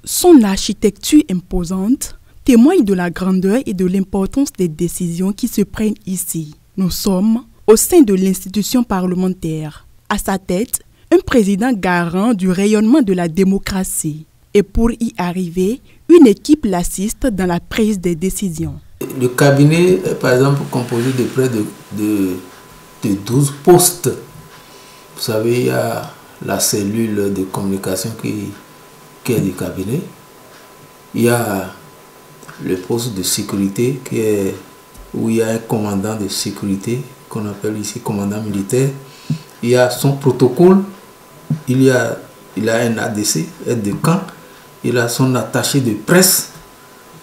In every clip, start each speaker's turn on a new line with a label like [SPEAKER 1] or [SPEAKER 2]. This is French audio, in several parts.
[SPEAKER 1] Son architecture imposante témoigne de la grandeur et de l'importance des décisions qui se prennent ici. Nous sommes au sein de l'institution parlementaire. À sa tête, un président garant du rayonnement de la démocratie. Et pour y arriver, une équipe l'assiste dans la prise des décisions.
[SPEAKER 2] Le cabinet est par exemple composé de près de 12 postes. Vous savez, il y a la cellule de communication qui est du cabinet. Il y a le poste de sécurité où il y a un commandant de sécurité qu'on appelle ici commandant militaire. Il y a son protocole, il a un ADC, aide de camp, il a son attaché de presse,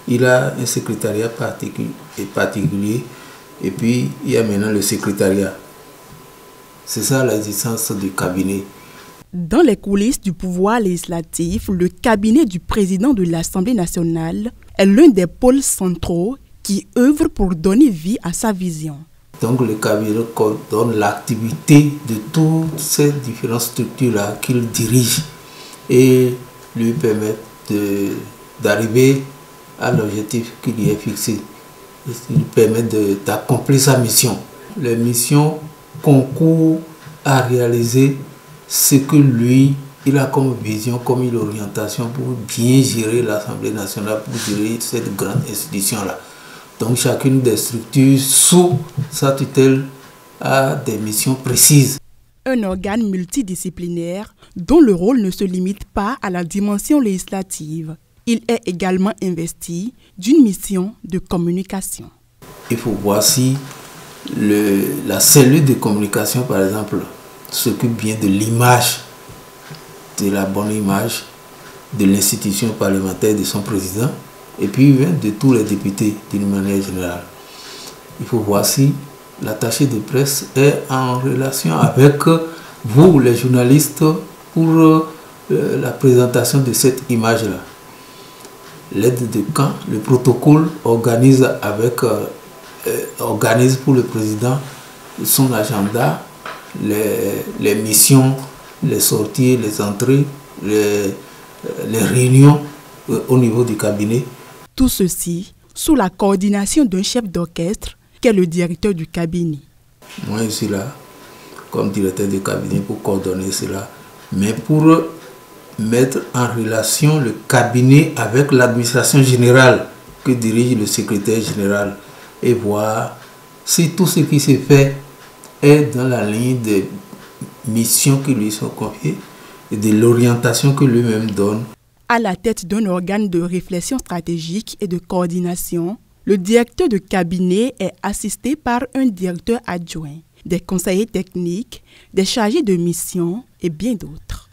[SPEAKER 2] il a un secrétariat particulier et puis il y a maintenant le secrétariat. C'est ça l'existence du cabinet.
[SPEAKER 1] Dans les coulisses du pouvoir législatif, le cabinet du président de l'Assemblée nationale est l'un des pôles centraux qui œuvre pour donner vie à sa vision.
[SPEAKER 2] Donc le cabinet coordonne l'activité de toutes ces différentes structures-là qu'il dirige et lui permet d'arriver à l'objectif qui lui est fixé. Il lui permet d'accomplir sa mission. Les missions concourent à réaliser ce que lui, il a comme vision, comme orientation pour bien gérer l'Assemblée nationale, pour gérer cette grande institution-là. Donc chacune des structures sous sa tutelle a des missions précises.
[SPEAKER 1] Un organe multidisciplinaire dont le rôle ne se limite pas à la dimension législative. Il est également investi d'une mission de communication.
[SPEAKER 2] Il faut voir si la cellule de communication, par exemple, s'occupe bien de l'image, de la bonne image de l'institution parlementaire, de son président, et puis de tous les députés d'une manière générale. Il faut voir si l'attaché de presse est en relation avec vous, les journalistes, pour la présentation de cette image-là. L'aide de camp, le protocole organise pour le président son agenda, les missions, les sorties, les entrées, les réunions au niveau du cabinet.
[SPEAKER 1] Tout ceci sous la coordination d'un chef d'orchestre qui est le directeur du cabinet.
[SPEAKER 2] Moi, je suis là comme directeur du cabinet pour coordonner cela, mais pour mettre en relation le cabinet avec l'administration générale que dirige le secrétaire général et voir si tout ce qui se fait est dans la ligne des missions qui lui sont confiées et de l'orientation que lui-même donne.
[SPEAKER 1] À la tête d'un organe de réflexion stratégique et de coordination, le directeur de cabinet est assisté par un directeur adjoint, des conseillers techniques, des chargés de mission et bien d'autres.